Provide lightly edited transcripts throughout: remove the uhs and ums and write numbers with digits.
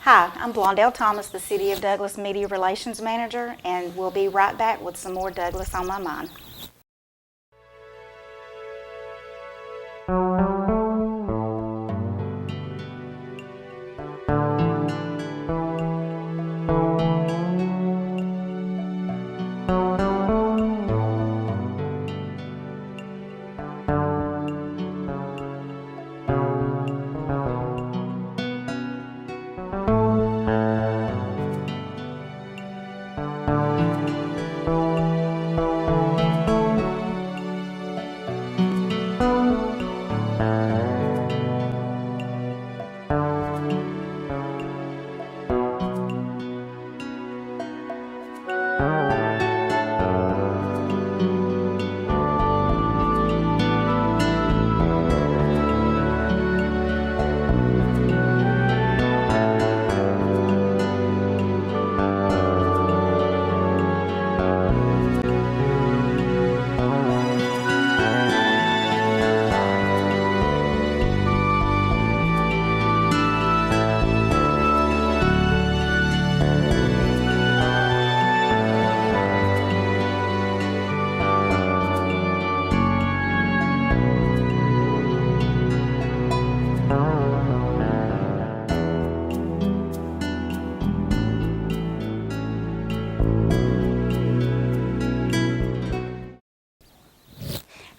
Hi, I'm Blondell Thomas, the City of Douglas Media Relations Manager, and we'll be right back with some more Douglas on My Mind.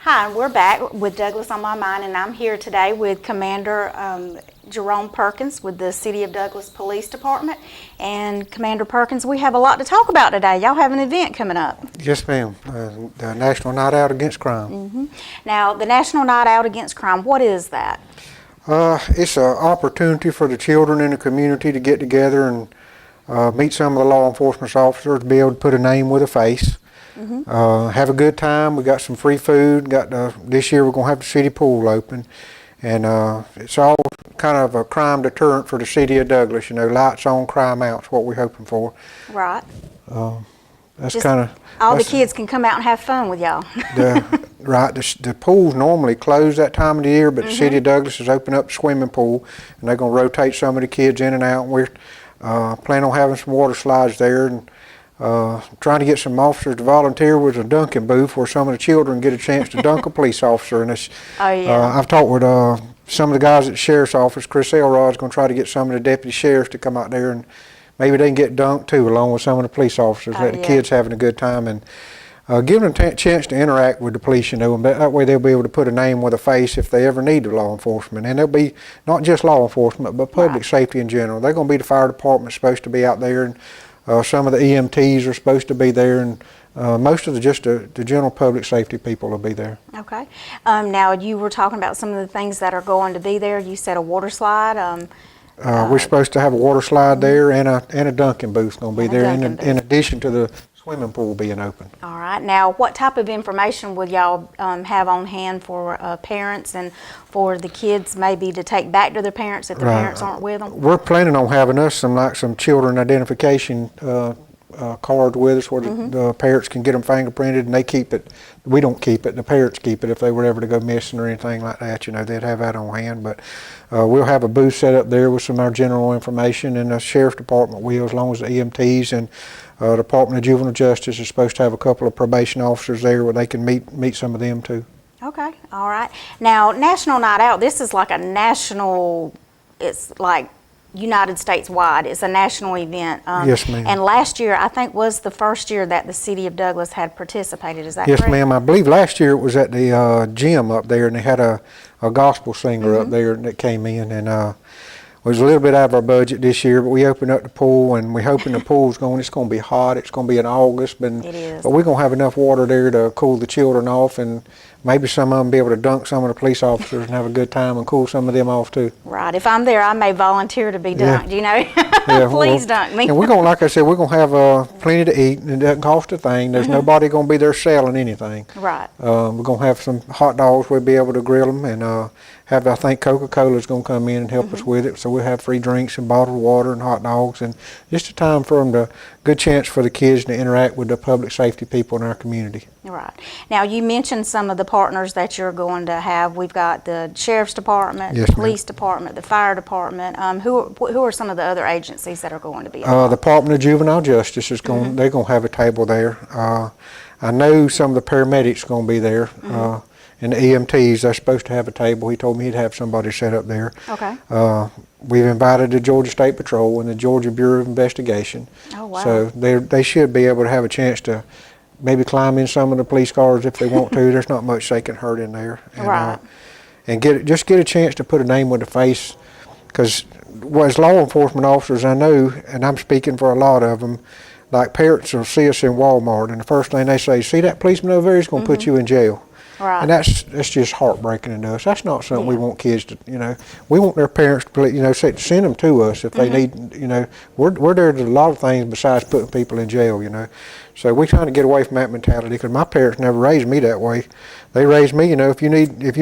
Hi, we're back with Douglas on My Mind, and I'm here today with Commander Jerome Perkins with the City of Douglas Police Department. And Commander Perkins, we have a lot to talk about today. Y'all have an event coming up. Yes, ma'am. The National Night Out Against Crime. Now, the National Night Out Against Crime, what is that? It's an opportunity for the children in the community to get together and meet some of the law enforcement officers, be able to put a name with a face. Have a good time. We got some free food. This year we're going to have the city pool open, and it's all kind of a crime deterrent for the city of Douglas. You know, lights on, crime out is what we're hoping for. Right. That's kind of all the kids can come out and have fun with y'all. Right. The pools normally close that time of the year, but the city of Douglas has opened up the swimming pool, and they're going to rotate some of the kids in and out. And we're planning on having some water slides there, and trying to get some officers to volunteer with a dunking booth where some of the children get a chance to dunk a police officer. And it's, I've talked with some of the guys at the sheriff's office. Chris Elrod's going to try to get some of the deputy sheriffs to come out there, and maybe they can get dunked too, along with some of the police officers. Let the kids having a good time, and give them a chance to interact with the police, you know, and that way they'll be able to put a name with a face if they ever need law enforcement. And they'll be not just law enforcement, but public safety in general. They're going to be the fire department supposed to be out there, and some of the EMTs are supposed to be there, and most of the general public safety people will be there. Okay. Now, you were talking about some of the things that are going to be there. You said a water slide. We're supposed to have a water slide there, and a dunking booth going to be there in addition to the swimming pool being open. All right. Now, what type of information will y'all have on hand for parents and for the kids maybe to take back to their parents if the parents aren't with them? We're planning on having us some children identification cards with us where the parents can get them fingerprinted, and they keep it. We don't keep it. The parents keep it if they were ever to go missing or anything like that. You know, they'd have that on hand. But we'll have a booth set up there with some of our general information, and the sheriff's department will, as long as the EMTs and Department of Juvenile Justice is supposed to have a couple of probation officers there where they can meet some of them too. Okay, all right. Now, National Night Out, this is like a national, it's like United States wide. It's a national event. Yes, ma'am. And last year, I think, was the first year that the City of Douglas had participated. Is that correct? Yes, ma'am. I believe last year it was at the gym up there, and they had a gospel singer up there that came in, and it was a little bit out of our budget this year, but we opened up the pool, and we're hoping the pool's it's going to be hot. It's going to be in August, but we're going to have enough water there to cool the children off, and maybe some of them be able to dunk some of the police officers and have a good time and cool some of them off too. Right. If I'm there, I may volunteer to be dunked, you know. Please dunk me. And we're going to, like I said, we're going to have plenty to eat, and it doesn't cost a thing. There's nobody going to be there selling anything. Right. We're going to have some hot dogs. We'll be able to grill them, and I think Coca-Cola's going to come in and help us with it. So we'll have free drinks and bottled water and hot dogs, and just a time for them good chance for the kids to interact with the public safety people in our community. Right. Now, you mentioned some of the partners that you're going to have. We've got the Sheriff's Department, Yes, the ma'am. Police Department, the Fire Department. Who are some of the other agencies that are going to be The involved? Department of Juvenile Justice is going. They're going to have a table there. I know some of the paramedics are going to be there, and the EMTs. They're supposed to have a table. He told me he'd have somebody set up there. Okay. We've invited the Georgia State Patrol and the Georgia Bureau of Investigation. Oh, wow. So they should be able to have a chance to maybe climb in some of the police cars if they want to. There's not much they can hurt in there. And, Right. And just get a chance to put a name with a face, because as law enforcement officers, I know, and I'm speaking for a lot of them, like parents will see us in Walmart, and the first thing they say, see that policeman over there, he's going to put you in jail. Right. And that's just heartbreaking to us. That's not something we Yeah. want kids to, we want their parents to, send them to us if they need, we're there to do a lot of things besides putting people in jail, So we trying to get away from that mentality, because my parents never raised me that way. They raised me, if you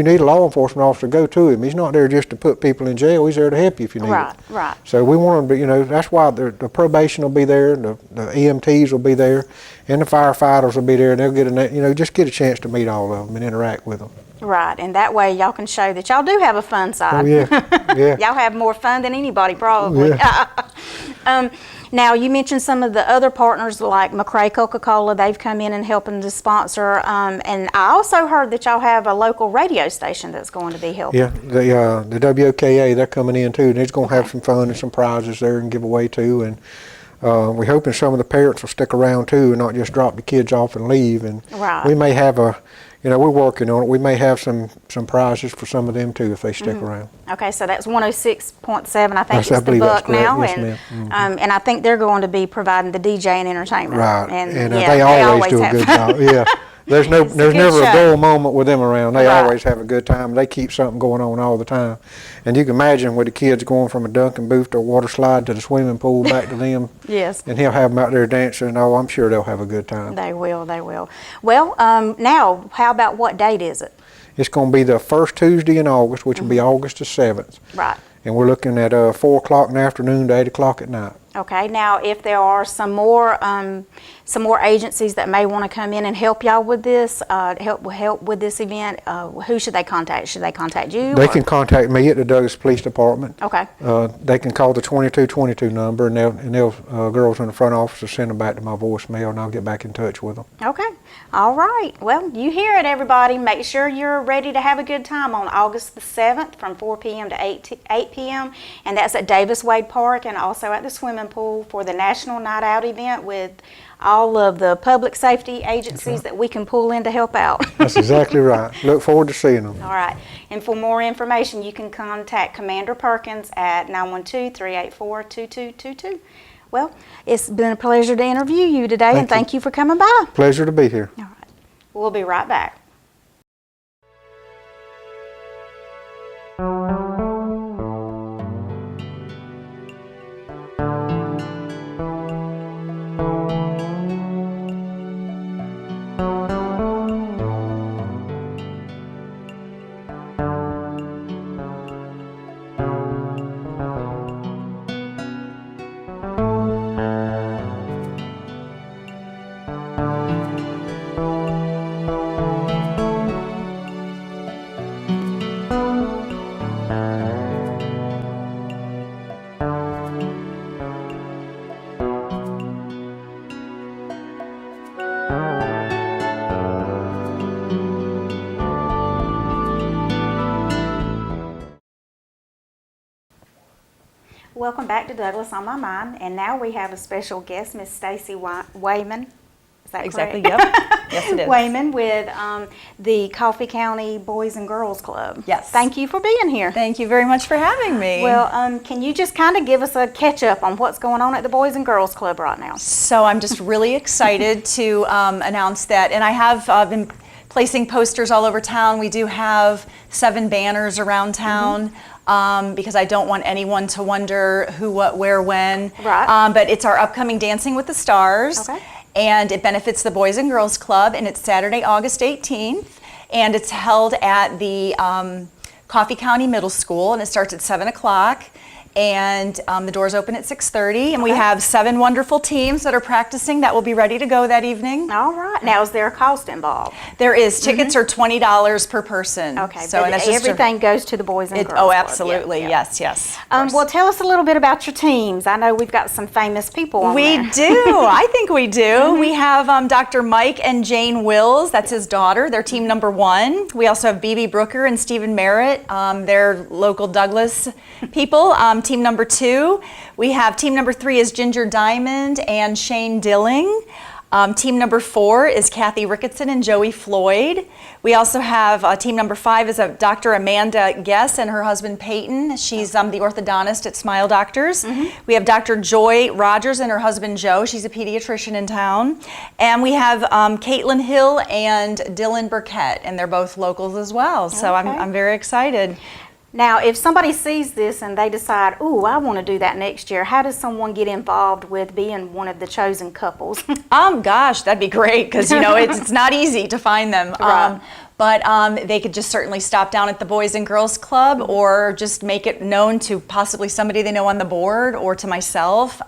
need a law enforcement officer, go to him. He's not there just to put people in jail. He's there to help you if you need Right, it. right. So we want them to, that's why the probation will be there, the EMTs will be there, and the firefighters will be there, and they'll get just get a chance to meet all of them and interact with them. Right, and that way y'all can show that y'all do have a fun side. Oh yeah, yeah. Y'all have more fun than anybody probably. Yeah. Now, you mentioned some of the other partners like McRae Coca-Cola. They've come in and helping to sponsor. And I also heard that y'all have a local radio station that's going to be helping. Yeah, the WOKA, they're coming in too, and they're going to have some fun and some prizes there and give away too. And we're hoping some of the parents will stick around too and not just drop the kids off and leave. And Right. we may have we're working on it. We may have some prizes for some of them too if they stick around. Okay, so that's 106.7, I think Yes, I it's the believe that's Buck now. correct. Yes, and, ma'am. and I think they're going to be providing the DJ and entertainment. Right, And, and yeah, they always do a have good fun. job. Yeah, there's It's a never good a show. dull moment with them around. They Right. always have a good time. They keep something going on all the time, and you can imagine with the kids going from a dunking booth to a water slide to the swimming pool back to them. Yes. And he'll have them out there dancing. Oh, I'm sure they'll have a good time. They will, they will. Well, now, how about what date is it? It's going to be the first Tuesday in August, which will be August the 7th. Right. And we're looking at 4 o'clock in the afternoon to 8 o'clock at night. Okay, now if there are some more agencies that may want to come in and help y'all with this, help with this event, who should they contact? Should they contact you? They or- can contact me at the Douglas Police Department. Okay. They can call the 2222 number, and they'll girls in the front office will send them back to my voicemail, and I'll get back in touch with them. Okay. All right. Well, you hear it, everybody. Make sure you're ready to have a good time on August the 7th from 4 p.m. to 8 p.m. And that's at Davis Wade Park and also at the swimming pool for the National Night Out event with all of the public safety agencies that we can pull in to help out. That's exactly right. Look forward to seeing them. All right. And for more information, you can contact Commander Perkins at 912-384-2222. Well, it's been a pleasure to interview you today, and thank you for coming by. Pleasure to be here. All right. We'll be right back. Welcome back to Douglas on My Mind, and now we have a special guest, Miss Stacy Wayman. Is that Exactly, correct? yep. Yes, it is. Wayman with the Coffee County Boys and Girls Club. Yes. Thank you for being here. Thank you very much for having me. Well, can you just kind of give us a catch up on what's going on at the Boys and Girls Club right now? so I'm just really excited to announce that, and I have been placing posters all over town. We do have 7 banners around town. Because I don't want anyone to wonder who, what, where, when. Right. But it's our upcoming Dancing with the Stars. Okay. And it benefits the Boys and Girls Club, and it's Saturday, August 18th. And it's held at the Coffee County Middle School, and it starts at 7 o'clock. And the doors open at 6:30, and we have 7 wonderful teams that are practicing that will be ready to go that evening. All right. Now, is there a cost involved? There is. Tickets are $20 per person. Okay, so but and that's just everything goes to the Boys and Girls Oh, Club. absolutely. Yeah, yeah. Yes, yes. of course. Well, tell us a little bit about your teams. I know we've got some famous people on We there. do. I think we do. We have Dr. Mike and Jane Wills. That's his daughter. They're team number 1. We also have BB Brooker and Stephen Merritt. They're local Douglas people. Team number 2. We have team number 3 is Ginger Diamond and Shane Dilling. Team number 4 is Kathy Ricketson and Joey Floyd. We also have team number 5 is Dr. Amanda Guess and her husband Peyton. She's the orthodontist at Smile Doctors. We have Dr. Joy Rogers and her husband Joe. She's a pediatrician in town. And we have Caitlin Hill and Dylan Burkett, and they're both locals as well. So Okay. I'm very excited. Now, if somebody sees this and they decide, ooh, I want to do that next year, how does someone get involved with being one of the chosen couples? Gosh, that'd be great, because it's not easy to find them. Right. But they could just certainly stop down at the Boys and Girls Club, or just make it known to possibly somebody they know on the board, or to myself.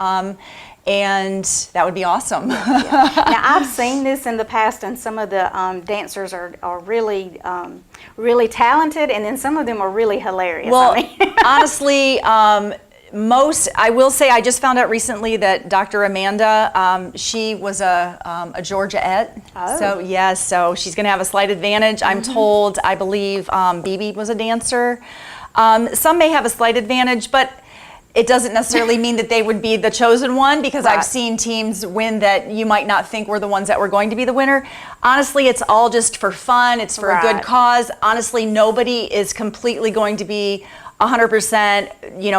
And that would be awesome. Now, I've seen this in the past, and some of the dancers are really, really talented, and then some of them are really hilarious. Well, I mean. honestly, I will say, I just found out recently that Dr. Amanda, she was a Georgiaette. Oh. So yes, so she's going to have a slight advantage. I'm told, I believe BB was a dancer. Some may have a slight advantage, but it doesn't necessarily mean that they would be the chosen one, because Right. I've seen teams win that you might not think were the ones that were going to be the winner. Honestly, it's all just for fun. It's for a good Right. cause. Honestly, nobody is completely going to be 100%,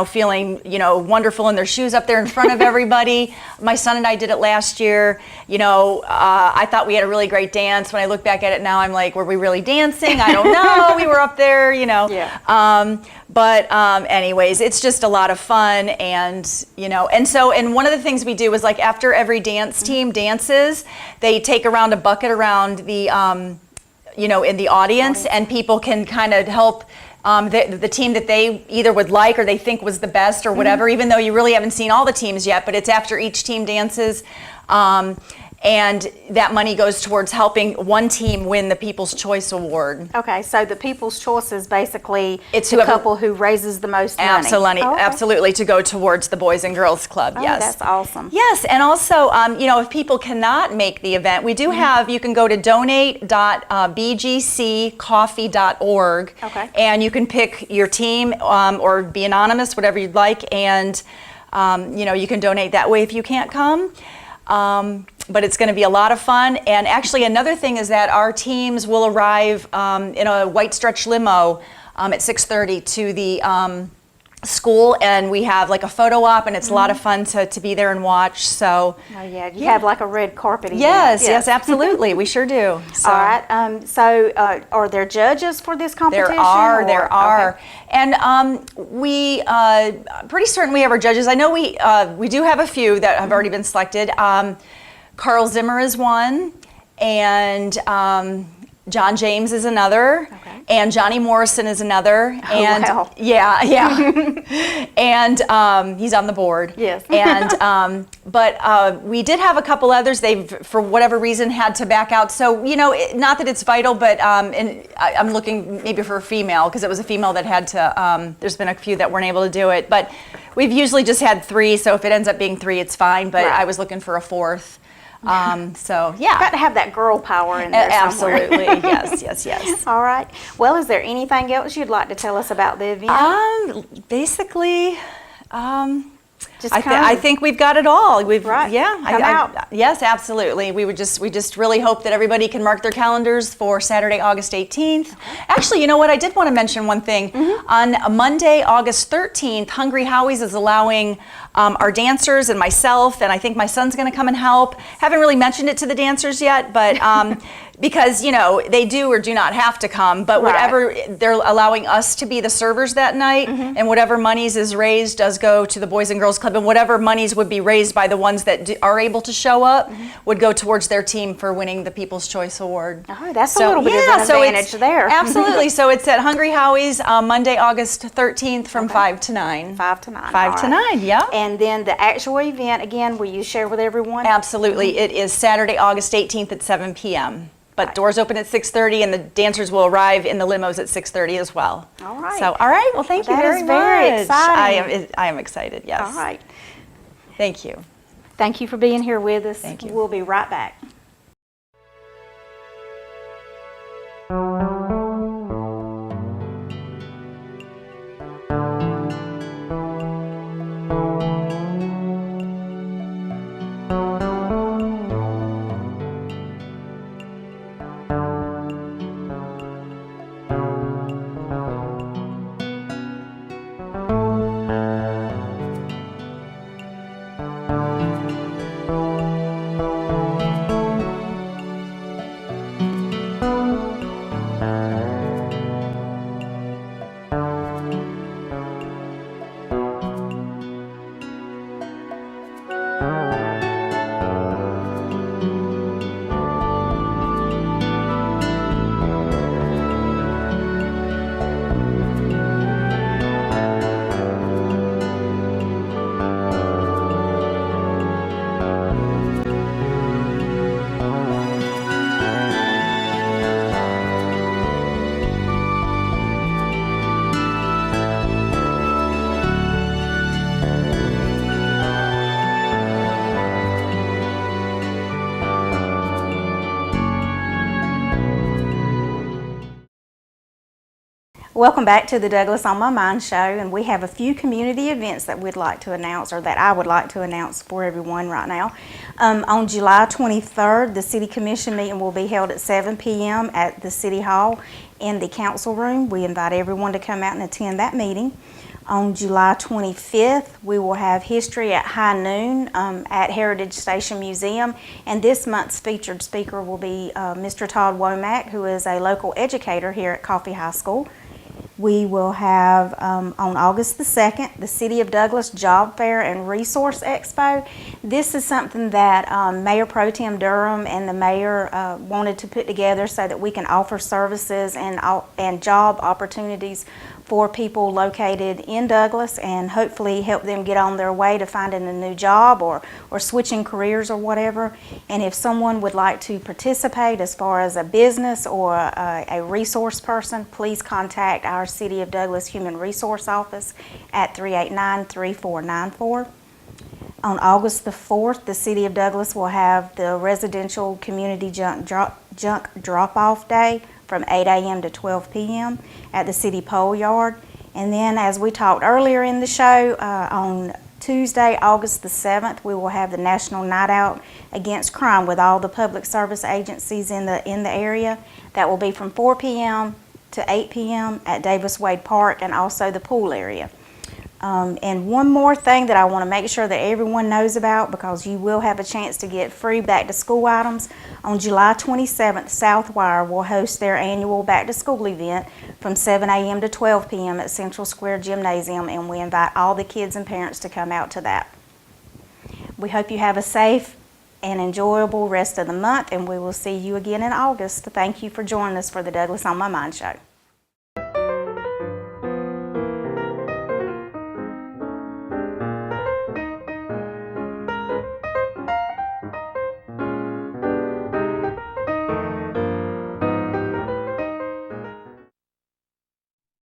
feeling, wonderful in their shoes up there in front of everybody. My son and I did it last year. I thought we had a really great dance. When I look back at it now, I'm like, were we really dancing? I don't know. We were up there, Yeah. But anyways, it's just a lot of fun, and one of the things we do is, like, after every dance team dances, they take around a bucket around the, in the audience, and people can kind of help the team that they either would like or they think was the best or whatever, even though you really haven't seen all the teams yet, but it's after each team dances. And that money goes towards helping one team win the People's Choice Award. Okay, so the People's Choice is basically It's the whoever- couple who raises the most money. Absolutely, Oh, okay. absolutely, to go towards the Boys and Girls Club. Oh, Yes, that's awesome. Yes, and also, if people cannot make the event, we do have. You can go to donate.bgccoffee.org, Okay. and you can pick your team or be anonymous, whatever you'd like, and you can donate that way if you can't come. But it's going to be a lot of fun. And actually, another thing is that our teams will arrive in a white stretch limo at 6:30 to the school, and we have like a photo op, and it's a lot of fun to be there and watch. So Oh, yeah, you have like a red carpet event. yes, absolutely, we sure do. So. All right. So, are there judges for this competition? There are. Okay. And we pretty certain we have our judges. I know we do have a few that have already been selected. Carl Zimmer is one, and John James is another, Okay. and Johnny Morrison is another. Oh, And wow. yeah. And he's on the board. Yes. And but we did have a couple others. They've, for whatever reason, had to back out. So not that it's vital, but and I'm looking maybe for a female, because it was a female that had to. There's been a few that weren't able to do it, but we've usually just had 3. So if it ends up being 3, it's fine. But Right. I was looking for a 4th. So yeah. Got to have that girl power in there somewhere. Absolutely. Yes. All right. Well, is there anything else you'd like to tell us about the event? Basically, Just I think we've got it all. Right. Yeah. Come out. Yes, absolutely. We just really hope that everybody can mark their calendars for Saturday, August 18th. Actually, you know what? I did want to mention one thing. On Monday, August 13th, Hungry Howie's is allowing our dancers and myself, and I think my son's going to come and help. Haven't really mentioned it to the dancers yet, but because, you know, they do or do not have to come, but Right. whatever, they're allowing us to be the servers that night, and whatever monies is raised does go to the Boys and Girls Club, and whatever monies would be raised by the ones that are able to show up would go towards their team for winning the People's Choice Award. Oh, that's a little bit of an advantage there. Absolutely. So it's at Hungry Howie's Monday, August 13th from 5 to 9. 5 to 9. 5 to 9, yeah. And then the actual event, again, will you share with everyone? Absolutely. It is Saturday, August 18th at 7 p.m. But doors open at 6:30, and the dancers will arrive in the limos at 6:30 as well. All right. So, all right. Well, thank you That very is very much. exciting. I am excited, yes. All right. Thank you. Thank you for being here with us. Thank you. We'll be right back. Welcome back to the Douglas on My Mind show, and we have a few community events that we'd like to announce, or that I would like to announce for everyone right now. On July 23rd, the City Commission meeting will be held at 7 p.m. at the City Hall in the Council Room. We invite everyone to come out and attend that meeting. On July 25th, we will have History at High Noon at Heritage Station Museum, and this month's featured speaker will be Mr. Todd Womack, who is a local educator here at Coffee High School. We will have on August the 2nd, the City of Douglas Job Fair and Resource Expo. This is something that Mayor Pro Tem Durham and the mayor wanted to put together so that we can offer services and job opportunities for people located in Douglas, and hopefully help them get on their way to finding a new job or switching careers or whatever. And if someone would like to participate as far as a business or a resource person, please contact our City of Douglas Human Resource Office at 389-3494. On August the 4th, the City of Douglas will have the Residential Community Junk Drop-Off Day from 8 a.m. to 12 p.m. at the City Pole Yard. And then, as we talked earlier in the show, on Tuesday, August the 7th, we will have the National Night Out Against Crime with all the public service agencies in the area. That will be from 4 p.m. to 8 p.m. at Davis Wade Park and also the pool area. And one more thing that I want to make sure that everyone knows about, because you will have a chance to get free back to school items. On July 27th, Southwire will host their annual back to school event from 7 a.m. to 12 p.m. at Central Square Gymnasium, and we invite all the kids and parents to come out to that. We hope you have a safe and enjoyable rest of the month, and we will see you again in August. Thank you for joining us for the Douglas on My Mind show.